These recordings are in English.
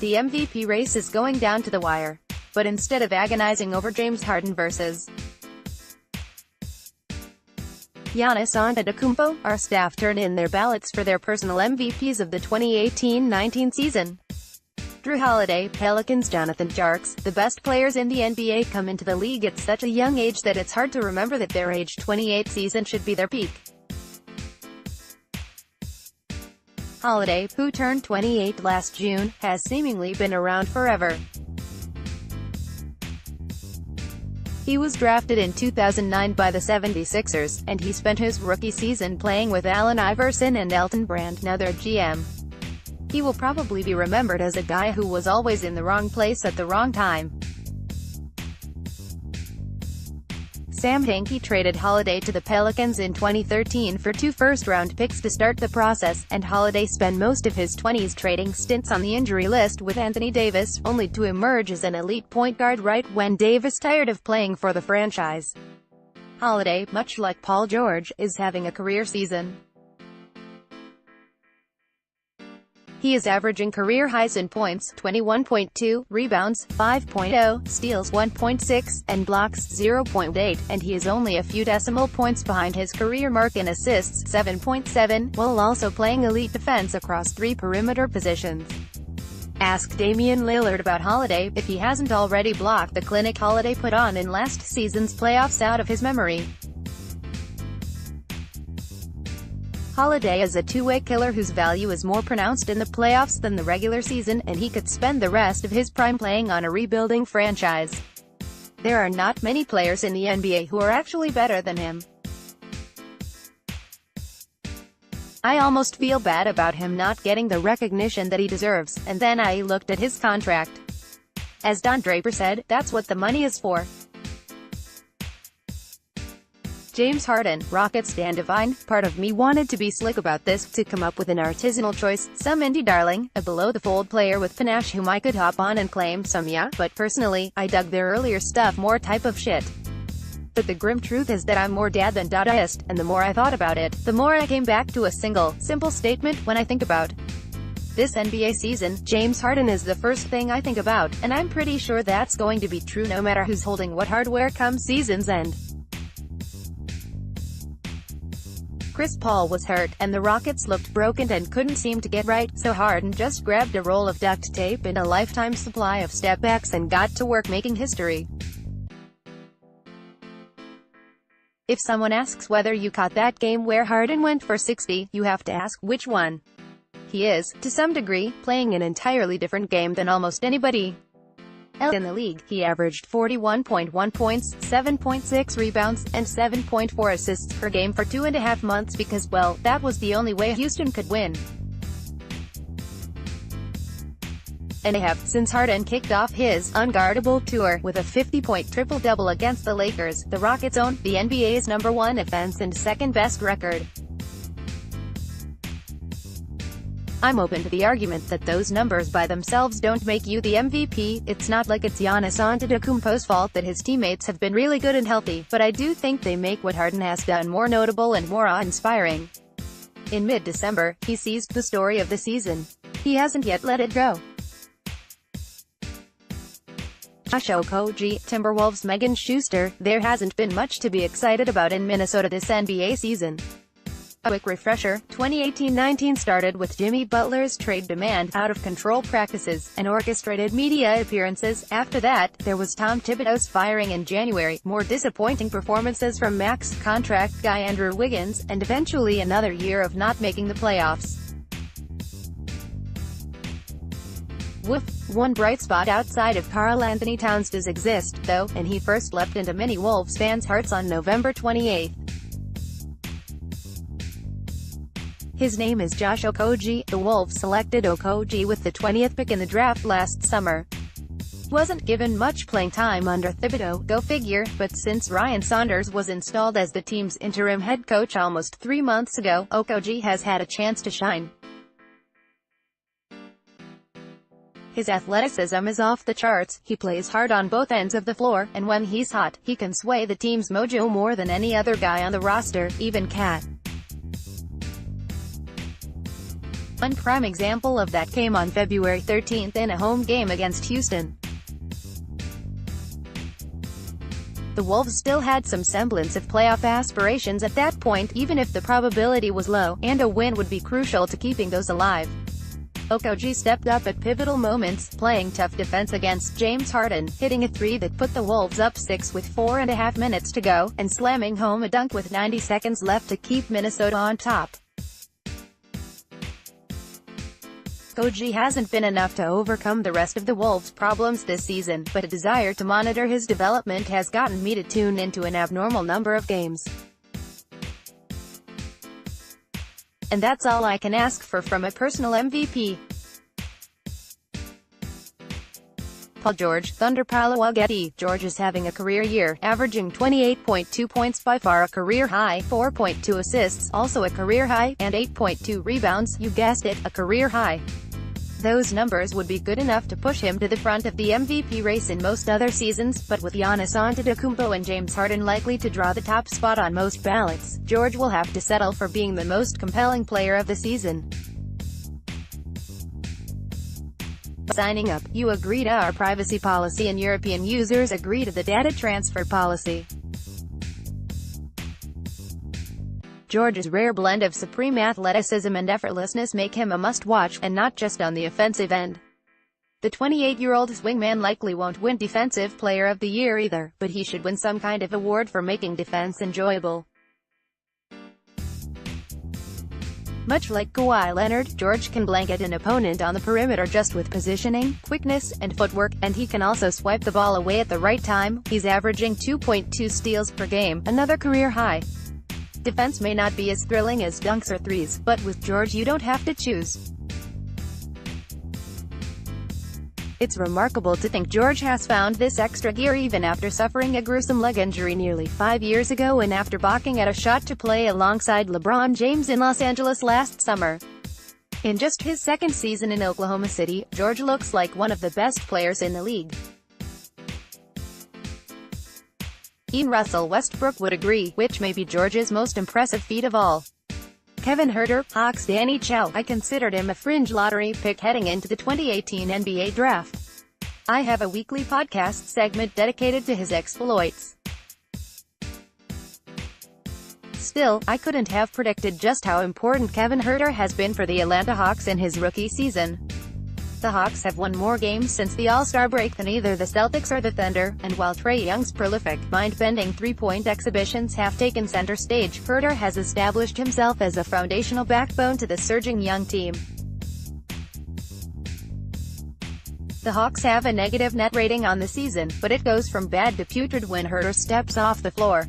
The MVP race is going down to the wire. But instead of agonizing over James Harden versus Giannis Antetokounmpo, our staff turned in their ballots for their personal MVPs of the 2018-19 season. Jrue Holiday, Pelicans Jonathan Tjarks, the best players in the NBA come into the league at such a young age that it's hard to remember that their age 28 season should be their peak. Holiday, who turned 28 last June, has seemingly been around forever. He was drafted in 2009 by the 76ers, and he spent his rookie season playing with Allen Iverson and Elton Brand, now their GM. He will probably be remembered as a guy who was always in the wrong place at the wrong time. Sam Hinkie traded Holiday to the Pelicans in 2013 for 2 first-round picks to start the process, and Holiday spent most of his 20s trading stints on the injury list with Anthony Davis, only to emerge as an elite point guard right when Davis tired of playing for the franchise. Holiday, much like Paul George, is having a career season. He is averaging career highs in points, 21.2, rebounds, 5.0, steals 1.6, and blocks, 0.8, and he is only a few decimal points behind his career mark in assists, 7.7, while also playing elite defense across 3 perimeter positions. Ask Damian Lillard about Holiday, if he hasn't already blocked the clinic Holiday put on in last season's playoffs out of his memory. Holiday is a two-way killer whose value is more pronounced in the playoffs than the regular season, and he could spend the rest of his prime playing on a rebuilding franchise. There are not many players in the NBA who are actually better than him. I almost feel bad about him not getting the recognition that he deserves, and then I looked at his contract. As Don Draper said, that's what the money is for. James Harden, Rockets Dan Devine, part of me wanted to be slick about this, to come up with an artisanal choice, some indie darling, a below-the-fold player with panache whom I could hop on and claim some but personally, I dug their earlier stuff more type of shit. But the grim truth is that I'm more dad than Dadaist, and the more I thought about it, the more I came back to a simple statement when I think about this NBA season. James Harden is the first thing I think about, and I'm pretty sure that's going to be true no matter who's holding what hardware come season's end. Chris Paul was hurt, and the Rockets looked broken and couldn't seem to get right, so Harden just grabbed a roll of duct tape and a lifetime supply of step-backs and got to work making history. If someone asks whether you caught that game where Harden went for 60, you have to ask, which one? He is, to some degree, playing an entirely different game than almost anybody else in the league. He averaged 41.1 points, 7.6 rebounds, and 7.4 assists per game for 2.5 months because, well, that was the only way Houston could win. And they have, since Harden kicked off his unguardable tour with a 50-point triple-double against the Lakers, the Rockets own the NBA's #1 offense and second-best record. I'm open to the argument that those numbers by themselves don't make you the MVP. It's not like it's Giannis Antetokounmpo's fault that his teammates have been really good and healthy, but I do think they make what Harden has done more notable and more awe-inspiring. In mid-December, he seized the story of the season. He hasn't yet let it go. Josh Okogie, Timberwolves Megan Schuster, there hasn't been much to be excited about in Minnesota this NBA season. A quick refresher, 2018-19 started with Jimmy Butler's trade demand, out-of-control practices, and orchestrated media appearances. After that, there was Tom Thibodeau's firing in January, more disappointing performances from max contract guy Andrew Wiggins, and eventually another year of not making the playoffs. Woof. One bright spot outside of Karl Anthony Towns does exist, though, and he first leapt into many Wolves fans' hearts on November 28. His name is Josh Okogie. The Wolves selected Okogie with the 20th pick in the draft last summer. He wasn't given much playing time under Thibodeau, go figure, but since Ryan Saunders was installed as the team's interim head coach almost 3 months ago, Okogie has had a chance to shine. His athleticism is off the charts, he plays hard on both ends of the floor, and when he's hot, he can sway the team's mojo more than any other guy on the roster, even Cat. One prime example of that came on February 13 in a home game against Houston. The Wolves still had some semblance of playoff aspirations at that point, even if the probability was low, and a win would be crucial to keeping those alive. OG stepped up at pivotal moments, playing tough defense against James Harden, hitting a three that put the Wolves up 6 with 4.5 minutes to go, and slamming home a dunk with 90 seconds left to keep Minnesota on top. OG hasn't been enough to overcome the rest of the Wolves' problems this season, but a desire to monitor his development has gotten me to tune into an abnormal number of games. And that's all I can ask for from a personal MVP. Paul George, Thunder Paolo Getty. George is having a career year, averaging 28.2 points, by far a career high, 4.2 assists, also a career high, and 8.2 rebounds, you guessed it, a career high. Those numbers would be good enough to push him to the front of the MVP race in most other seasons, but with Giannis Antetokounmpo and James Harden likely to draw the top spot on most ballots, George will have to settle for being the most compelling player of the season. Signing up, you agree to our privacy policy and European users agree to the data transfer policy. George's rare blend of supreme athleticism and effortlessness make him a must-watch, and not just on the offensive end. The 28-year-old wingman likely won't win Defensive Player of the Year either, but he should win some kind of award for making defense enjoyable. Much like Kawhi Leonard, George can blanket an opponent on the perimeter just with positioning, quickness, and footwork, and he can also swipe the ball away at the right time. He's averaging 2.2 steals per game, another career high. Defense may not be as thrilling as dunks or threes, but with George you don't have to choose. It's remarkable to think George has found this extra gear even after suffering a gruesome leg injury nearly 5 years ago and after balking at a shot to play alongside LeBron James in Los Angeles last summer. In just his second season in Oklahoma City, George looks like one of the best players in the league. Russell Westbrook would agree, which may be George's most impressive feat of all. Kevin Huerter, Hawks Danny Chow. I considered him a fringe lottery pick heading into the 2018 NBA draft. I have a weekly podcast segment dedicated to his exploits. Still, I couldn't have predicted just how important Kevin Huerter has been for the Atlanta Hawks in his rookie season. The Hawks have won more games since the All-Star break than either the Celtics or the Thunder, and while Trae Young's prolific, mind-bending three-point exhibitions have taken center stage, Huerter has established himself as a foundational backbone to the surging young team. The Hawks have a negative net rating on the season, but it goes from bad to putrid when Huerter steps off the floor.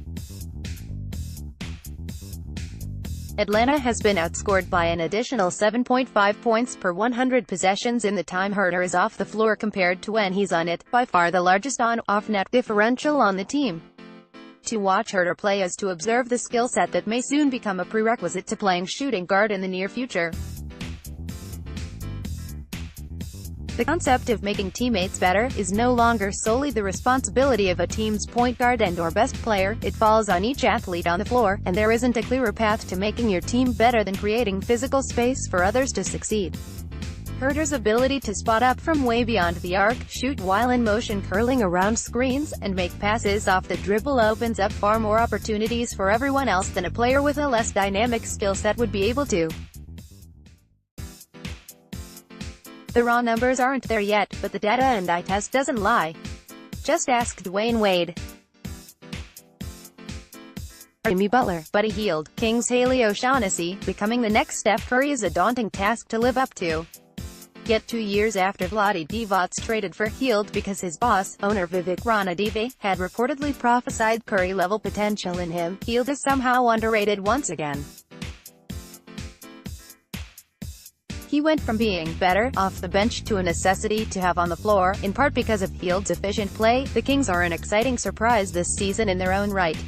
Atlanta has been outscored by an additional 7.5 points per 100 possessions in the time Huerter is off the floor compared to when he's on it, by far the largest on-off net differential on the team. To watch Huerter play is to observe the skill set that may soon become a prerequisite to playing shooting guard in the near future. The concept of making teammates better is no longer solely the responsibility of a team's point guard and/or best player, it falls on each athlete on the floor, and there isn't a clearer path to making your team better than creating physical space for others to succeed. Huerter's ability to spot up from way beyond the arc, shoot while in motion curling around screens, and make passes off the dribble opens up far more opportunities for everyone else than a player with a less dynamic skill set would be able to. The raw numbers aren't there yet, but the data and eye test doesn't lie. Just ask Dwayne Wade, Jimmy Butler, Buddy Hield, Kings Haley O'Shaughnessy. Becoming the next Steph Curry is a daunting task to live up to. Yet 2 years after Vlade Divac traded for Hield because his boss, owner Vivek Ranadive, had reportedly prophesied Curry-level potential in him, Hield is somehow underrated once again. He went from being better off the bench to a necessity to have on the floor, in part because of Hield's efficient play. The Kings are an exciting surprise this season in their own right.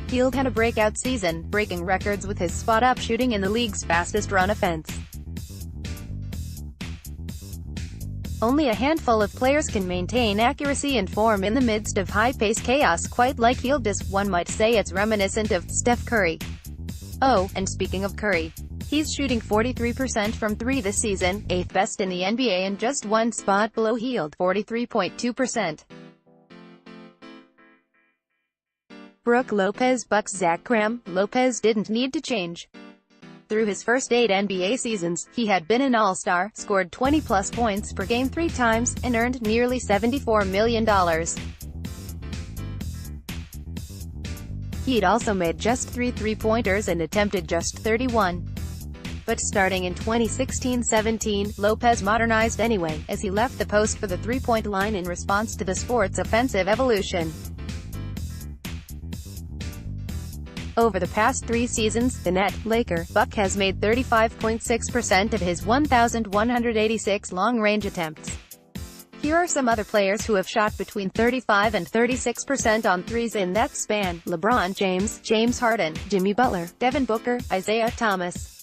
Hield had a breakout season, breaking records with his spot-up shooting in the league's fastest run offense. Only a handful of players can maintain accuracy and form in the midst of high-paced chaos quite like Hield does. One might say it's reminiscent of Steph Curry. Oh, and speaking of Curry, He's shooting 43% from 3 this season, 8th best in the NBA and just one spot below Hield, 43.2%. Brook Lopez bucks Zach Cram. Lopez didn't need to change. Through his first 8 NBA seasons, he had been an all-star, scored 20-plus points per game 3 times, and earned nearly $74 million. He'd also made just 3 three-pointers and attempted just 31. But starting in 2016-17, Lopez modernized anyway, as he left the post for the three-point line in response to the sport's offensive evolution. Over the past 3 seasons, the net Laker buck has made 35.6% of his 1,186 long-range attempts. Here are some other players who have shot between 35 and 36% on threes in that span: LeBron James, James Harden, Jimmy Butler, Devin Booker, Isaiah Thomas.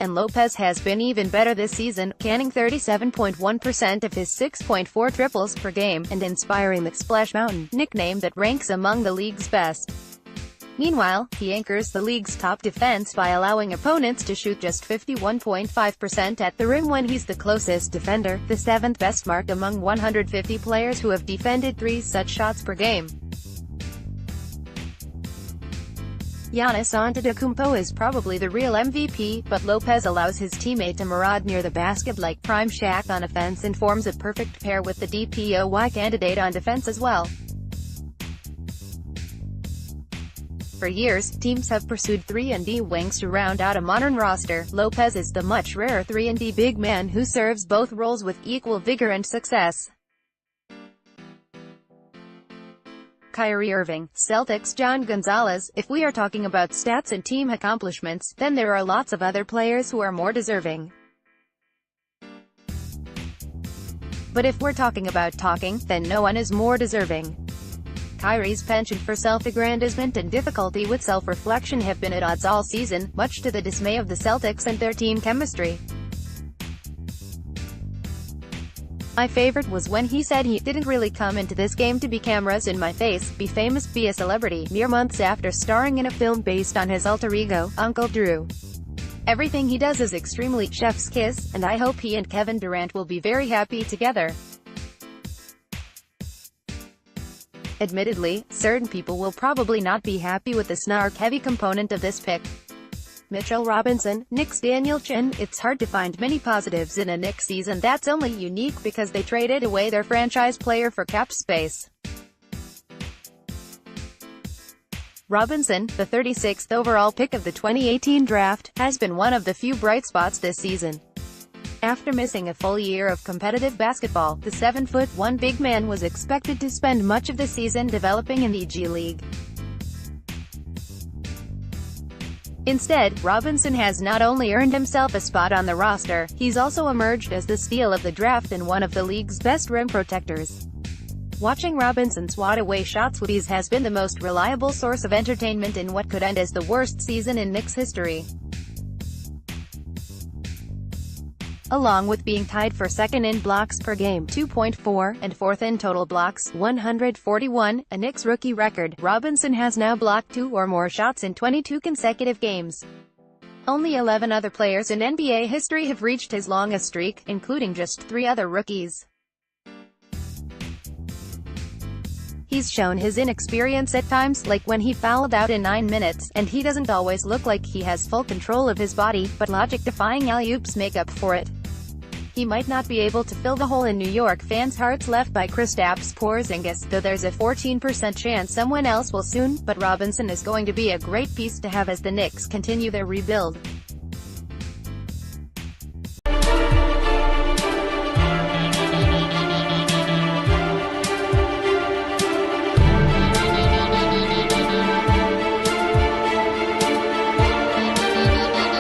And Lopez has been even better this season, canning 37.1% of his 6.4 triples per game, and inspiring the Splash Mountain nickname that ranks among the league's best. Meanwhile, he anchors the league's top defense by allowing opponents to shoot just 51.5% at the rim when he's the closest defender, the 7th best mark among 150 players who have defended 3 such shots per game. Giannis Antetokounmpo is probably the real MVP, but Lopez allows his teammate to maraud near the basket like prime Shaq on offense and forms a perfect pair with the DPOY candidate on defense as well. For years, teams have pursued 3-and-D wings to round out a modern roster. Lopez is the much rarer 3-and-D big man who serves both roles with equal vigor and success. Kyrie Irving, Celtics John Gonzalez. If we are talking about stats and team accomplishments, then there are lots of other players who are more deserving. But if we're talking about talking, then no one is more deserving. Kyrie's penchant for self-aggrandizement and difficulty with self-reflection have been at odds all season, much to the dismay of the Celtics and their team chemistry. My favorite was when he said he didn't really come into this game to be cameras in my face, be famous, be a celebrity, mere months after starring in a film based on his alter ego, Uncle Drew. Everything he does is extremely chef's kiss, and I hope he and Kevin Durant will be very happy together. Admittedly, certain people will probably not be happy with the snark-heavy component of this pick. Mitchell Robinson, Knicks Daniel Chin. It's hard to find many positives in a Knicks season that's only unique because they traded away their franchise player for cap space. Robinson, the 36th overall pick of the 2018 draft, has been one of the few bright spots this season. After missing a full year of competitive basketball, the 7'1" big man was expected to spend much of the season developing in the G League. Instead, Robinson has not only earned himself a spot on the roster, he's also emerged as the steal of the draft and one of the league's best rim protectors. Watching Robinson swat away shots with ease has been the most reliable source of entertainment in what could end as the worst season in Knicks history. Along with being tied for second in blocks per game, 2.4, and fourth in total blocks, 141, a Knicks rookie record, Robinson has now blocked 2 or more shots in 22 consecutive games. Only 11 other players in NBA history have reached his longest streak, including just 3 other rookies. He's shown his inexperience at times, like when he fouled out in 9 minutes, and he doesn't always look like he has full control of his body, but logic-defying alley-oops make up for it. He might not be able to fill the hole in New York fans' hearts left by Kristaps Porzingis, though there's a 14% chance someone else will soon, but Robinson is going to be a great piece to have as the Knicks continue their rebuild.